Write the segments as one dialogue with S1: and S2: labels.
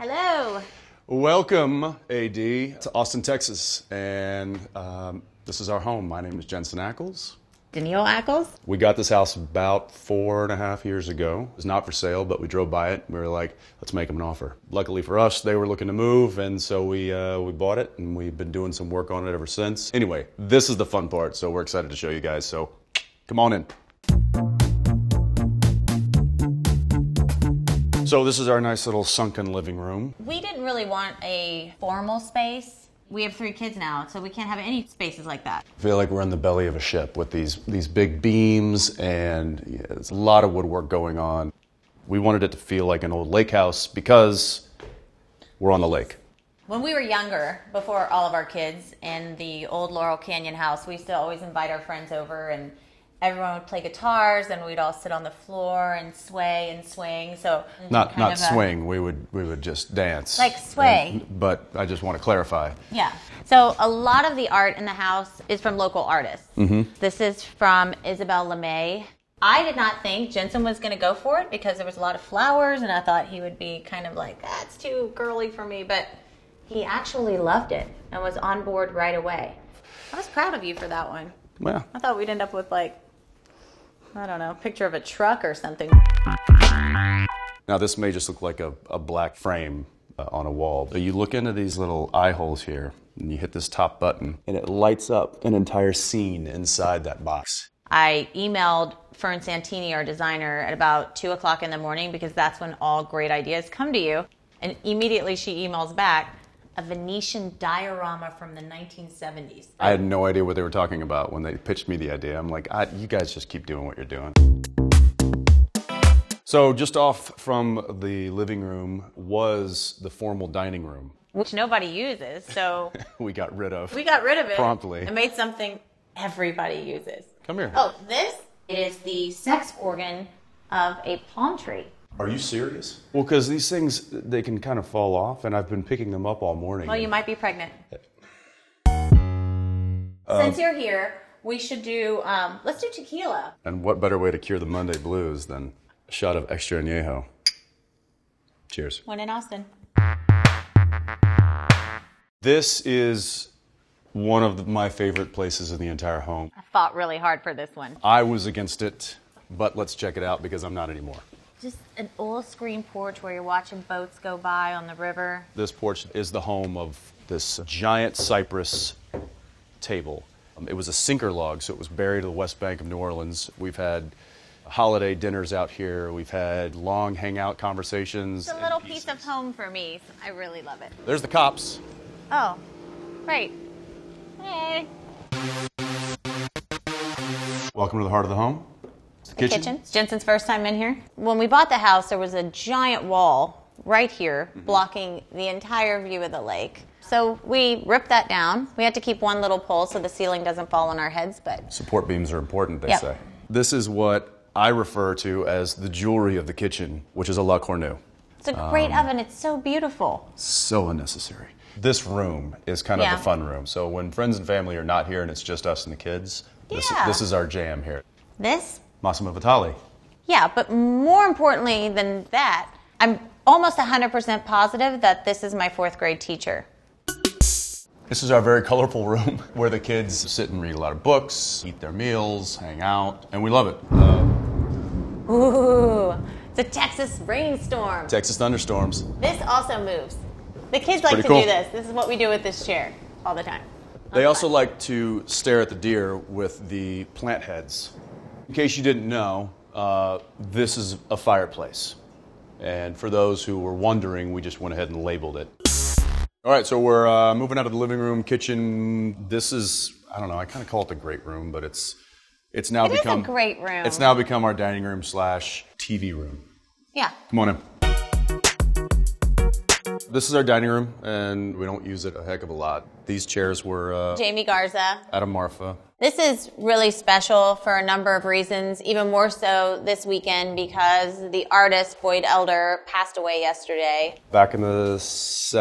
S1: Hello.
S2: Welcome, AD, to Austin, Texas. And this is our home. My name is Jensen Ackles.
S1: Danneel Ackles.
S2: We got this house about 4.5 years ago. It's not for sale, but we drove by it. We were like, let's make them an offer. Luckily for us, they were looking to move, and so we bought it, and we've been doing some work on it ever since. Anyway, this is the fun part, so we're excited to show you guys. So come on in. So this is our nice little sunken living room.
S1: We didn't really want a formal space. We have 3 kids now, so we can't have any spaces like that.
S2: I feel like we're in the belly of a ship with these big beams, and there's a lot of woodwork going on. We wanted it to feel like an old lake house because we're on the lake.
S1: When we were younger, before all of our kids, in the old Laurel Canyon house, we used to always invite our friends over, and everyone would play guitars, and we'd all sit on the floor and sway and swing. So
S2: not swing. We would just dance.
S1: Like sway.
S2: But I just want to clarify.
S1: Yeah. So a lot of the art in the house is from local artists. Mm-hmm. This is from Isabel LeMay. I did not think Jensen was going to go for it because there was a lot of flowers, and I thought he would be kind of like, that's too girly for me. But he actually loved it and was on board right away. I was proud of you for that one.
S2: Well,
S1: I thought we'd end up with, like, I don't know, a picture of a truck or something.
S2: now this may just look like a black frame on a wall. But you look into these little eye holes here, and you hit this top button, and it lights up an entire scene inside that box.
S1: I emailed Fern Santini, our designer, at about 2 o'clock in the morning because that's when all great ideas come to you. And immediately she emails back, a Venetian diorama from the 1970s.
S2: I had no idea what they were talking about when they pitched me the idea. I'm like, you guys just keep doing what you're doing. So just off from the living room was the formal dining room.
S1: Which nobody uses, so...
S2: We got rid of
S1: it.
S2: Promptly.
S1: And made something everybody uses.
S2: Come here.
S1: Oh, this is the sex organ of a palm tree.
S2: Are you serious? Well, because these things, they can kind of fall off, and I've been picking them up all morning.
S1: Well, you might be pregnant. Since you're here, we should do, let's do tequila.
S2: And what better way to cure the Monday blues than a shot of extra añejo? Cheers.
S1: One in Austin.
S2: This is one of my favorite places in the entire home.
S1: I fought really hard for this one.
S2: I was against it, but let's check it out because I'm not anymore.
S1: Just an old screen porch where you're watching boats go by on the river.
S2: This porch is the home of this giant cypress table. It was a sinker log, so it was buried to the west bank of New Orleans. We've had holiday dinners out here. We've had long hangout conversations.
S1: It's a little piece of home for me. So I really love it.
S2: There's the cops.
S1: Oh, great. Hey.
S2: Welcome to the heart of the home.
S1: The kitchen. It's Jensen's first time in here. When we bought the house, there was a giant wall right here blocking the entire view of the lake. So we ripped that down. We had to keep one little pole so the ceiling doesn't fall on our heads, but...
S2: Support beams are important, they say. This is what I refer to as the jewelry of the kitchen, which is a La Cornue.
S1: It's a great oven. It's so beautiful.
S2: So unnecessary. This room is kind of the fun room. So when friends and family are not here and it's just us and the kids, this is our jam here.
S1: This?
S2: Massimo Vitale.
S1: Yeah, but more importantly than that, I'm almost 100% positive that this is my 4th grade teacher.
S2: This is our very colorful room where the kids sit and read a lot of books, eat their meals, hang out, and we love it.
S1: Ooh, it's a Texas rainstorm.
S2: Texas thunderstorms.
S1: This also moves. The kids like to do this. This is what we do with this chair all the time.
S2: They also like to stare at the deer with the plant heads. In case you didn't know, this is a fireplace. And for those who were wondering, we just went ahead and labeled it. All right, so we're moving out of the living room, kitchen. This is, I don't know, I kind of call it the great room, but it's now become...
S1: It is a great room.
S2: It's now become our dining room / TV room.
S1: Yeah.
S2: Come on in. This is our dining room, and we don't use it a heck of a lot. These chairs were...
S1: Jamie Garza.
S2: Adam Marfa.
S1: This is really special for a number of reasons, even more so this weekend because the artist Boyd Elder passed away yesterday.
S2: Back in the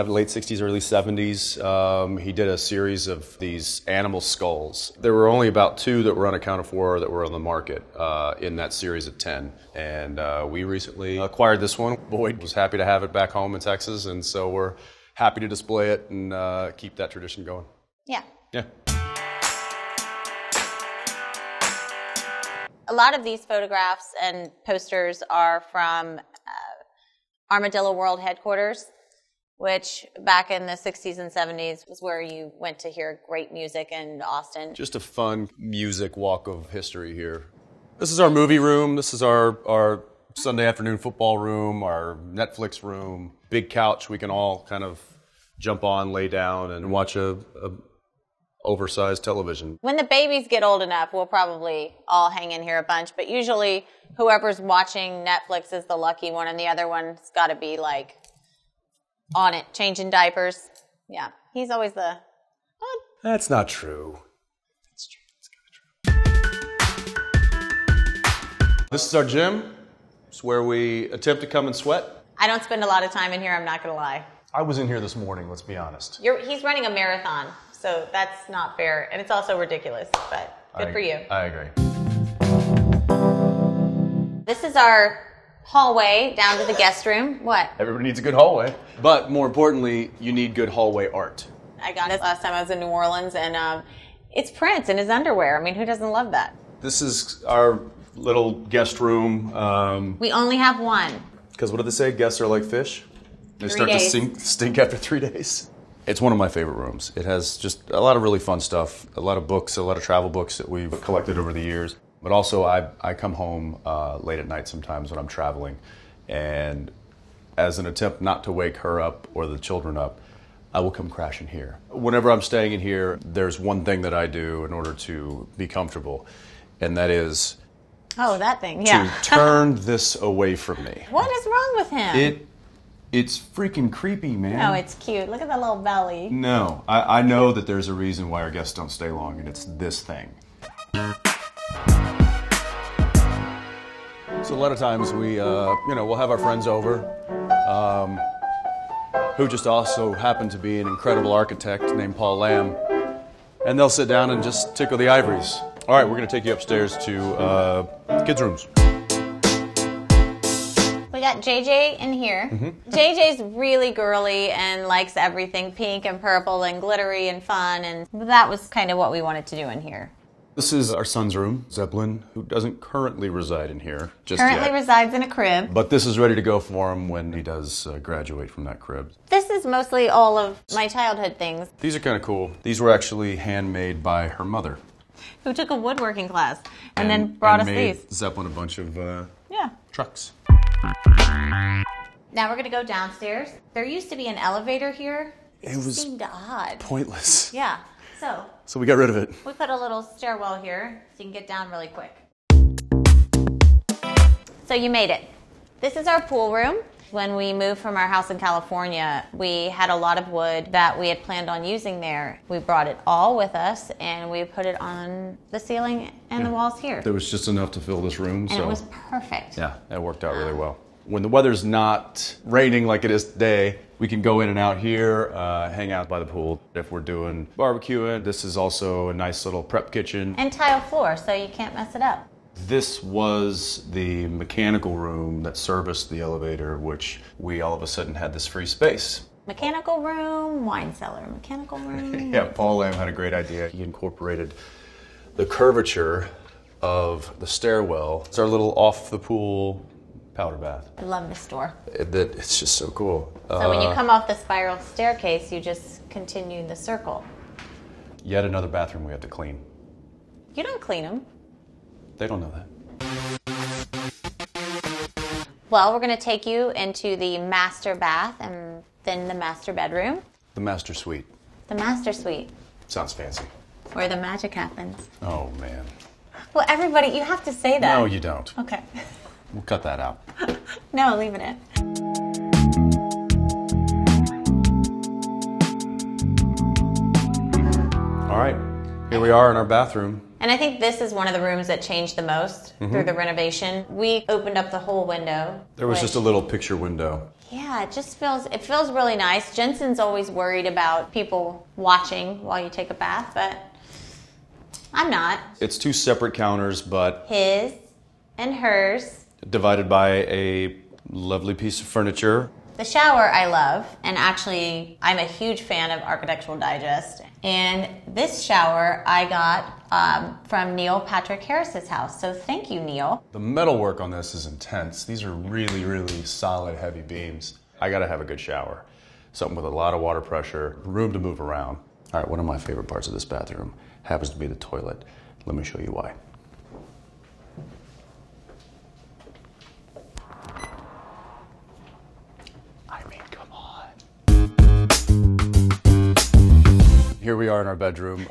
S2: late 60s, early 70s, he did a series of these animal skulls. There were only about 2 that were unaccounted for that were on the market in that series of 10. And we recently acquired this one. Boyd was happy to have it back home in Texas, and so we're happy to display it and keep that tradition going.
S1: Yeah.
S2: Yeah.
S1: A lot of these photographs and posters are from Armadillo World Headquarters, which back in the 60s and 70s was where you went to hear great music in Austin.
S2: Just a fun music walk of history here. This is our movie room. This is our Sunday afternoon football room, our Netflix room. Big couch we can all kind of jump on, lay down, and watch a oversized television.
S1: When the babies get old enough, we'll probably all hang in here a bunch, but usually whoever's watching Netflix is the lucky one, and the other one's got to be like on it, changing diapers. Yeah, he's always the...
S2: That's not true.
S1: That's true.
S2: It's kind of true. This is our gym. It's where we attempt to come and sweat.
S1: I don't spend a lot of time in here, I'm not going to lie.
S2: I was in here this morning, let's be honest.
S1: He's running a marathon, so that's not fair, and it's also ridiculous, but good for you.
S2: I agree.
S1: This is our hallway down to the guest room. What?
S2: Everybody needs a good hallway. But more importantly, you need good hallway art.
S1: I got it last time I was in New Orleans, and it's Prince in his underwear. I mean, who doesn't love that?
S2: This is our little guest room.
S1: We only have one.
S2: Because what do they say? Guests are like fish? They
S1: 3
S2: start
S1: days.
S2: to stink after 3 days. It's one of my favorite rooms. It has just a lot of really fun stuff, a lot of books, a lot of travel books that we've collected over the years. But also I come home late at night sometimes when I'm traveling, and as an attempt not to wake her up or the children up, I will come crashing here. Whenever I'm staying in here, there's one thing that I do in order to be comfortable, and that is
S1: that thing, yeah.
S2: to turn this away from me.
S1: What is wrong with him?
S2: It's freaking creepy, man.
S1: No, it's cute. Look at that little belly.
S2: No, I know that there's a reason why our guests don't stay long, and it's this thing. So a lot of times we'll have our friends over, who just also happen to be an incredible architect named Paul Lamb, and they'll sit down and just tickle the ivories. All right, we're going to take you upstairs to kids' rooms.
S1: We got JJ in here. Mm-hmm. JJ's really girly and likes everything pink and purple and glittery and fun, and that was kind of what we wanted to do in here.
S2: This is our son's room, Zeppelin, who doesn't currently reside in here just
S1: Currently
S2: yet.
S1: resides in a crib.
S2: But this is ready to go for him when he does graduate from that crib.
S1: This is mostly all of my childhood things.
S2: These are kind of cool. These were actually handmade by her mother.
S1: Who took a woodworking class and then brought us
S2: made
S1: these.
S2: Zeppelin a bunch of trucks.
S1: Now we're going to go downstairs. There used to be an elevator here. It
S2: was
S1: seemed odd.
S2: Pointless.
S1: Yeah.
S2: So we got rid of it.
S1: We put a little stairwell here so you can get down really quick. So you made it. This is our pool room. When we moved from our house in California, we had a lot of wood that we had planned on using there. We brought it all with us, and we put it on the ceiling and the walls here.
S2: There was just enough to fill this room.
S1: And it was perfect.
S2: Yeah, that worked out really well. When the weather's not raining like it is today, we can go in and out here, hang out by the pool. If we're doing barbecuing, this is also a nice little prep kitchen.
S1: And tile floor, so you can't mess it up.
S2: This was the mechanical room that serviced the elevator, which we all of a sudden had this free space.
S1: Mechanical room, wine cellar, mechanical room.
S2: Yeah, Paul Lamb had a great idea. He incorporated the curvature of the stairwell. It's our little off-the-pool powder bath.
S1: I love this door.
S2: It's just so cool.
S1: So when you come off the spiral staircase, you just continue the circle.
S2: Yet another bathroom we have to clean.
S1: You don't clean them.
S2: They don't know that.
S1: Well, we're going to take you into the master bath and then the master bedroom.
S2: The master suite.
S1: The master suite.
S2: Sounds fancy.
S1: Where the magic happens.
S2: Oh, man.
S1: Well, everybody, you have to say that.
S2: No, you don't.
S1: Okay.
S2: We'll cut that out.
S1: No, leave it in.
S2: All right. Here we are in our bathroom.
S1: And I think this is one of the rooms that changed the most through the renovation. We opened up the whole window.
S2: There was just a little picture window.
S1: Yeah, it feels really nice. Jensen's always worried about people watching while you take a bath, but I'm not.
S2: It's 2 separate counters, but
S1: his and hers,
S2: divided by a lovely piece of furniture.
S1: The shower I love, and actually I'm a huge fan of Architectural Digest. And this shower I got from Neil Patrick Harris's house. So thank you, Neil.
S2: The metalwork on this is intense. These are really, really solid, heavy beams. I gotta have a good shower. Something with a lot of water pressure, room to move around. All right, one of my favorite parts of this bathroom happens to be the toilet. Let me show you why. Here we are in our bedroom.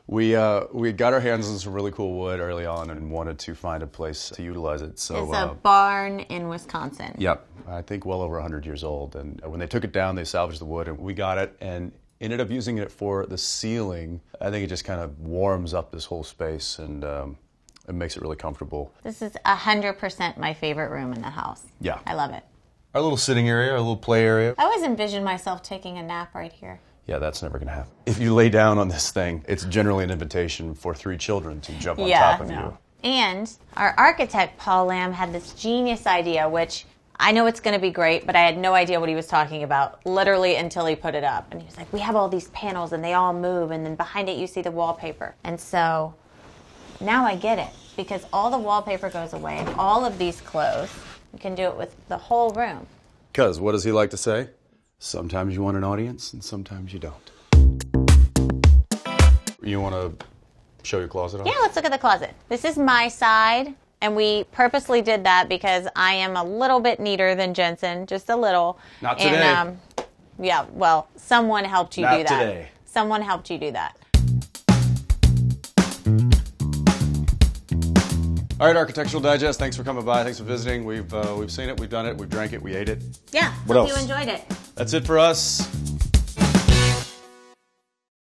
S2: We got our hands on some really cool wood early on and wanted to find a place to utilize it. So
S1: it's a barn in Wisconsin.
S2: Yep, I think well over 100 years old. And when they took it down, they salvaged the wood, and we got it and ended up using it for the ceiling. I think it just kind of warms up this whole space, and it makes it really comfortable.
S1: This is 100% my favorite room in the house.
S2: Yeah.
S1: I love it.
S2: Our little sitting area, our little play area.
S1: I always envision myself taking a nap right here.
S2: Yeah, that's never going to happen. If you lay down on this thing, it's generally an invitation for 3 children to jump on top of you.
S1: And our architect, Paul Lamb, had this genius idea, which I know it's going to be great, but I had no idea what he was talking about, literally until he put it up. And he was like, we have all these panels, and they all move, and then behind it you see the wallpaper. And so now I get it, because all the wallpaper goes away, and all of these clothes, you can do it with the whole room.
S2: Because what does he like to say? Sometimes you want an audience, and sometimes you don't. You want to show your closet off?
S1: Yeah, let's look at the closet. This is my side, and we purposely did that because I am a little bit neater than Jensen, just a little.
S2: Not today.
S1: And, yeah, well, someone helped you do that.
S2: Not today.
S1: Someone helped you do that.
S2: All right, Architectural Digest, thanks for coming by. Thanks for visiting. We've seen it, we've done it, we've drank it, we ate it.
S1: Yeah,
S2: What
S1: hope
S2: else?
S1: you enjoyed it.
S2: That's it for us.